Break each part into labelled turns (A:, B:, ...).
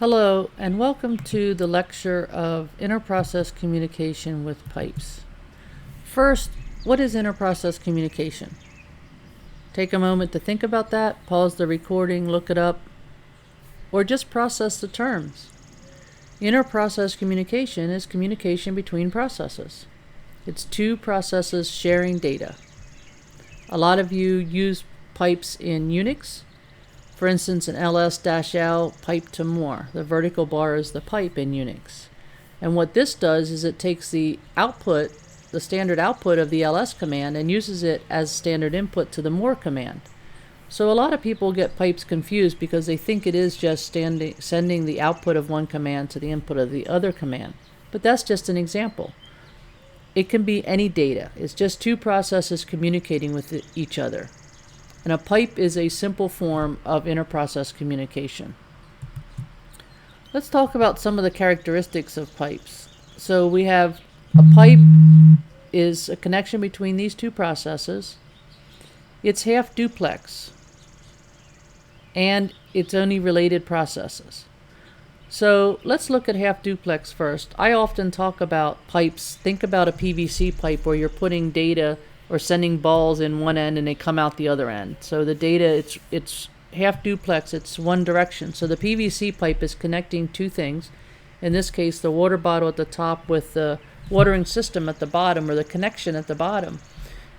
A: Hello, and welcome to the lecture of interprocess communication with pipes. First, what is interprocess communication? Take a moment to think about that, pause the recording, look it up, or just process the terms. Interprocess communication is communication between processes. It's two processes sharing data. A lot of you use pipes in UNIX. For instance, an ls-l pipe to more. The vertical bar is the pipe in UNIX. And what this does is it takes the output, the standard output of the ls command, and uses it as standard input to the more command. So a lot of people get pipes confused because they think it is just sending the output of one command to the input of the other command. But that's just an example. It can be any data. It's just two processes communicating with each other. And a pipe is a simple form of interprocess communication. Let's talk about some of the characteristics of pipes. So we have a pipe is a connection between these two processes. It's half duplex, and it's only related processes. So let's look at half duplex first. I often talk about pipes. Think about a PVC pipe where you're putting data or sending balls in one end and they come out the other end. So the data, it's half duplex, it's one direction. So the PVC pipe is connecting two things. In this case, the water bottle at the top with the watering system at the bottom, or the connection at the bottom.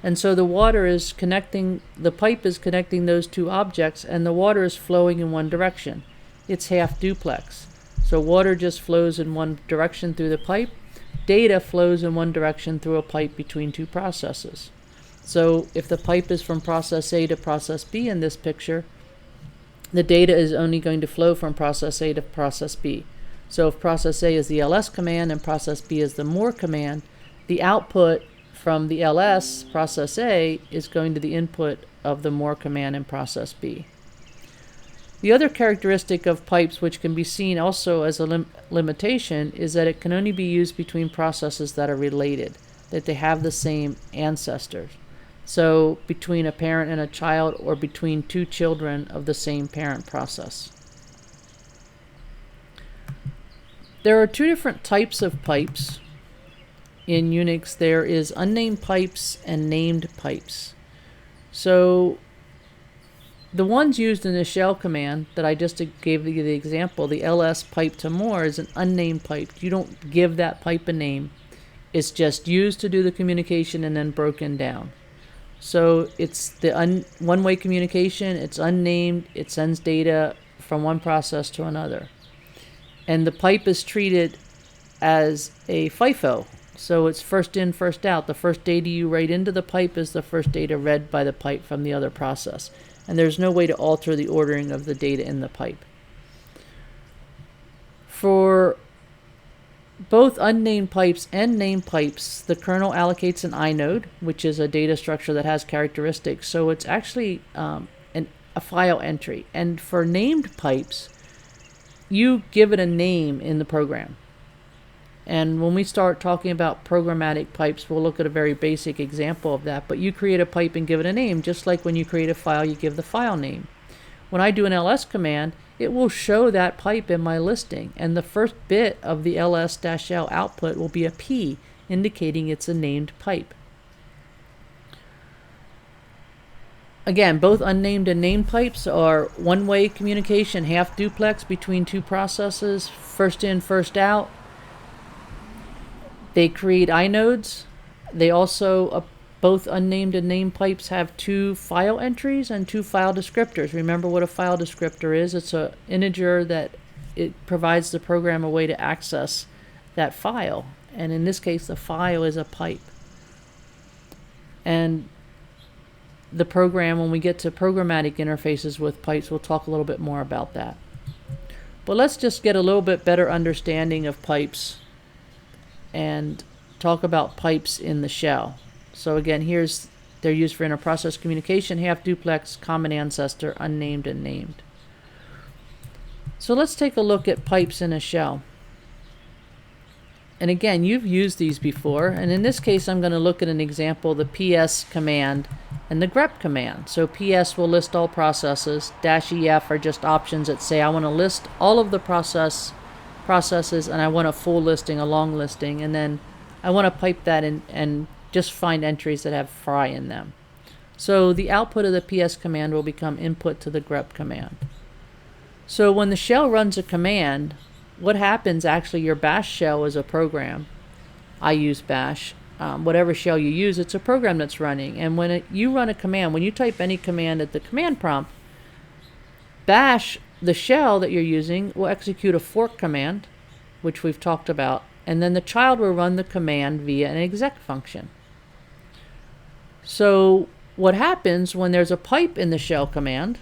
A: And so the water is connecting, the pipe is connecting those two objects, and the water is flowing in one direction. It's half duplex. So water just flows in one direction through the pipe. Data flows in one direction through a pipe between two processes. So if the pipe is from process A to process B in this picture, the data is only going to flow from process A to process B. So if process A is the ls command and process B is the more command, the output from the ls, process A, is going to the input of the more command in process B. The other characteristic of pipes, which can be seen also as a limitation, is that it can only be used between processes that are related, that they have the same ancestors. So between a parent and a child, or between two children of the same parent process. There are two different types of pipes in UNIX. There is unnamed pipes and named pipes. So the ones used in the shell command that I just gave you the example, the ls pipe to more, is an unnamed pipe. You don't give that pipe a name. It's just used to do the communication and then broken down. So it's the one-way communication. It's unnamed. It sends data from one process to another. And the pipe is treated as a FIFO. So it's first in, first out. The first data you write into the pipe is the first data read by the pipe from the other process. And there's no way to alter the ordering of the data in the pipe. For both unnamed pipes and named pipes, the kernel allocates an inode, which is a data structure that has characteristics. So it's actually a file entry. And for named pipes, you give it a name in the program. And when we start talking about programmatic pipes, we'll look at a very basic example of that. But you create a pipe and give it a name, just like when you create a file, you give the file name. When I do an ls command, it will show that pipe in my listing, and the first bit of the ls-l output will be a P, indicating it's a named pipe. Again, both unnamed and named pipes are one-way communication, half duplex between two processes, first in, first out. They create inodes. They also, both unnamed and named pipes have two file entries and two file descriptors. Remember what a file descriptor is? It's an integer that it provides the program a way to access that file. And in this case, the file is a pipe. And the program, when we get to programmatic interfaces with pipes, we'll talk a little bit more about that. But let's just get a little bit better understanding of pipes and talk about pipes in the shell. So again, they're used for interprocess communication, half duplex, common ancestor, unnamed and named. So let's take a look at pipes in a shell. And again, you've used these before. And in this case, I'm going to look at an example, the PS command and the grep command. So PS will list all processes. -EF are just options that say I want to list all of the processes and I want a full listing, a long listing. And then I want to pipe that in and just find entries that have fry in them. So the output of the PS command will become input to the grep command. So when the shell runs a command, what happens actually, your bash shell is a program. I use bash. Whatever shell you use, it's a program that's running. And when you run a command, when you type any command at the command prompt, bash, the shell that you're using, will execute a fork command, which we've talked about, and then the child will run the command via an exec function. So what happens when there's a pipe in the shell command,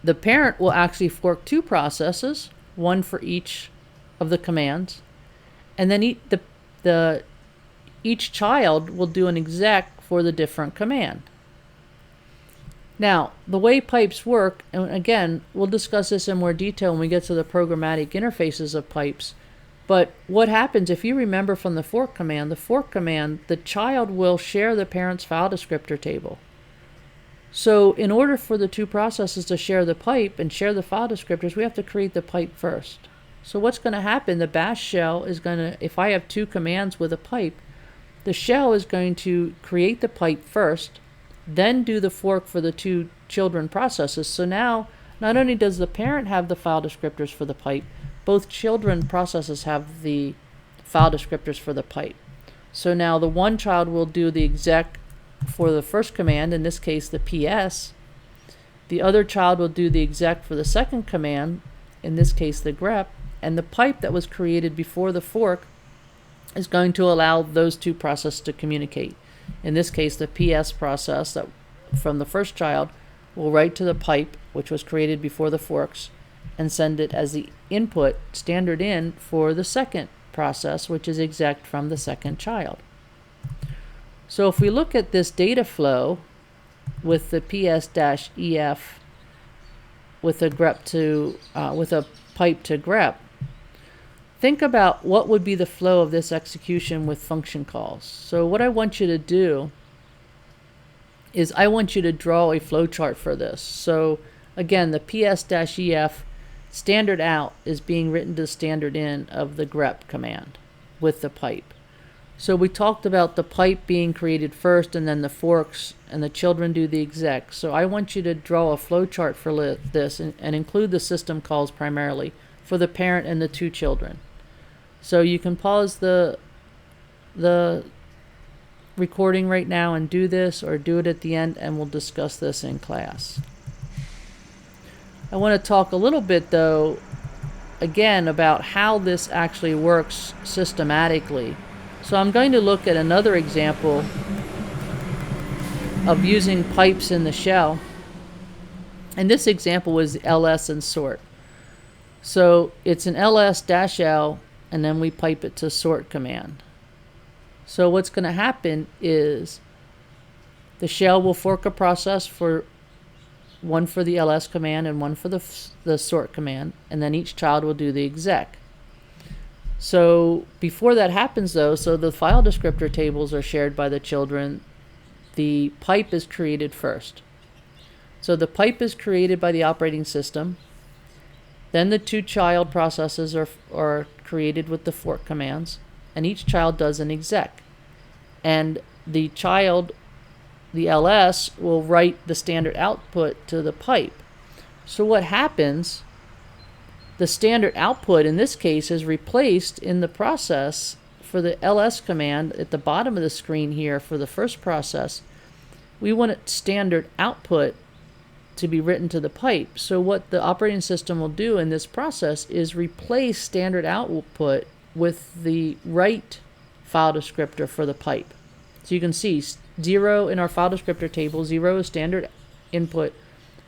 A: the parent will actually fork two processes, one for each of the commands, and then each child will do an exec for the different command. Now, the way pipes work, and again, we'll discuss this in more detail when we get to the programmatic interfaces of pipes, but what happens, if you remember from the fork command, the child will share the parent's file descriptor table. So in order for the two processes to share the pipe and share the file descriptors, we have to create the pipe first. So what's going to happen, the bash shell is going to, if I have two commands with a pipe, the shell is going to create the pipe first, then do the fork for the two children processes. So now, not only does the parent have the file descriptors for the pipe, both children processes have the file descriptors for the pipe. So now the one child will do the exec for the first command, in this case the PS. The other child will do the exec for the second command, in this case the grep, and the pipe that was created before the fork is going to allow those two processes to communicate. In this case, the PS process that from the first child will write to the pipe, which was created before the forks, and send it as the input, standard in, for the second process, which is exec from the second child. So if we look at this data flow with the PS-EF with a grep to with a pipe to grep, think about what would be the flow of this execution with function calls. So what I want you to do is I want you to draw a flow chart for this. So again, the PS-EF standard out is being written to standard in of the grep command with the pipe. So we talked about the pipe being created first and then the forks and the children do the exec. So I want you to draw a flow chart for this and include the system calls primarily for the parent and the two children. So you can pause the recording right now and do this, or do it at the end, and we'll discuss this in class. I want to talk a little bit though again about how this actually works systematically. So I'm going to look at another example of using pipes in the shell, and this example was ls and sort. So it's an ls-l and then we pipe it to sort command. So what's going to happen is the shell will fork a process, for one for the ls command and one for the sort command, and then each child will do the exec. So before that happens though, so the file descriptor tables are shared by the children, the pipe is created first. So the pipe is created by the operating system, then the two child processes are created with the fork commands, and each child does an exec. And the child, the ls, will write the standard output to the pipe. So what happens, the standard output in this case is replaced in the process for the ls command at the bottom of the screen here for the first process. We want it standard output to be written to the pipe. So what the operating system will do in this process is replace standard output with the write file descriptor for the pipe. So you can see 0 in our file descriptor table, 0 is standard input,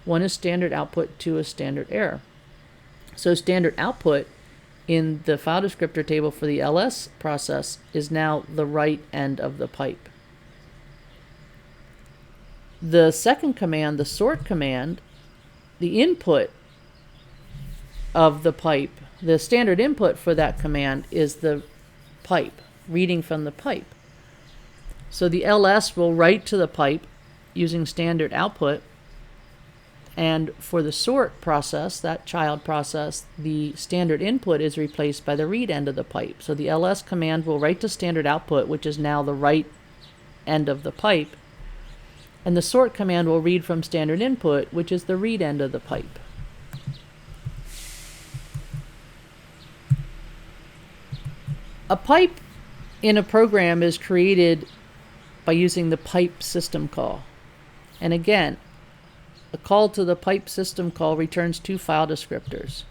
A: 1 is standard output, 2 is standard error. So standard output in the file descriptor table for the ls process is now the right end of the pipe. The second command, the sort command, the input of the pipe The standard input for that command is the pipe, reading from the pipe. So the ls will write to the pipe using standard output, and for the sort process, that child process, the standard input is replaced by the read end of the pipe. So the ls command will write to standard output, which is now the right end of the pipe, and the sort command will read from standard input, which is the read end of the pipe. A pipe in a program is created by using the pipe system call. And again, a call to the pipe system call returns two file descriptors.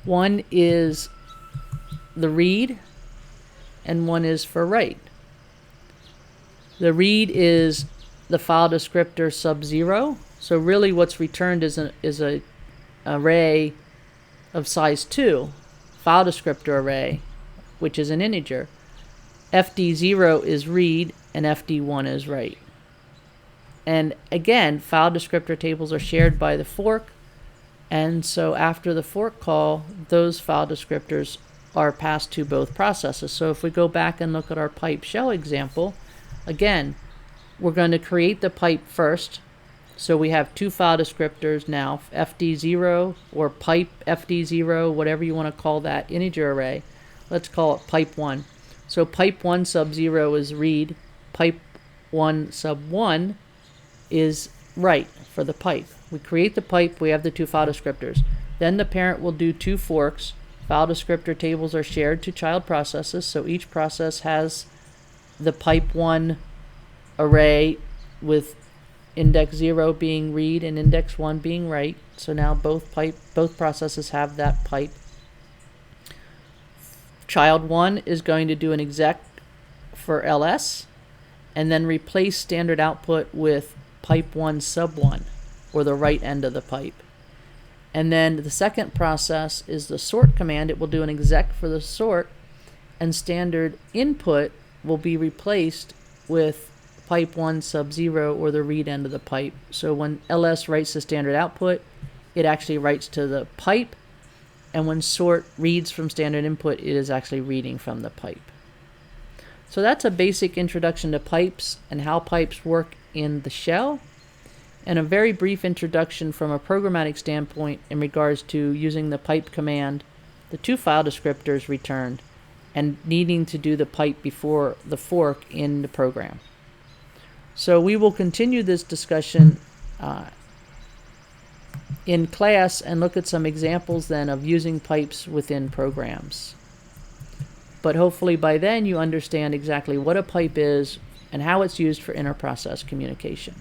A: One is the read, and one is for write. The read is the file descriptor sub 0. So really what's returned is an array of size 2, file descriptor array, which is an integer. FD0 is read and FD1 is write. And again, file descriptor tables are shared by the fork, and so after the fork call, those file descriptors are passed to both processes. So if we go back and look at our pipe shell example, again, we're going to create the pipe first. So we have two file descriptors now, FD0 or pipe FD0, whatever you want to call that integer array. Let's call it pipe 1. So pipe 1 sub 0 is read, pipe 1 sub 1 is write for the pipe. We create the pipe, we have the two file descriptors. Then the parent will do two forks. File descriptor tables are shared to child processes, so each process has the pipe 1 array with index 0 being read and index 1 being write. So now both processes have that pipe. Child 1 is going to do an exec for ls and then replace standard output with pipe 1 sub 1, or the right end of the pipe. And then the second process is the sort command. It will do an exec for the sort, and standard input will be replaced with pipe 1 sub 0, or the read end of the pipe. So when ls writes the standard output, it actually writes to the pipe, and when sort reads from standard input, it is actually reading from the pipe. So that's a basic introduction to pipes and how pipes work in the shell, and a very brief introduction from a programmatic standpoint in regards to using the pipe command, the two file descriptors returned, and needing to do the pipe before the fork in the program. So we will continue this discussion in class and look at some examples then of using pipes within programs. But hopefully by then you understand exactly what a pipe is and how it's used for inter-process communication.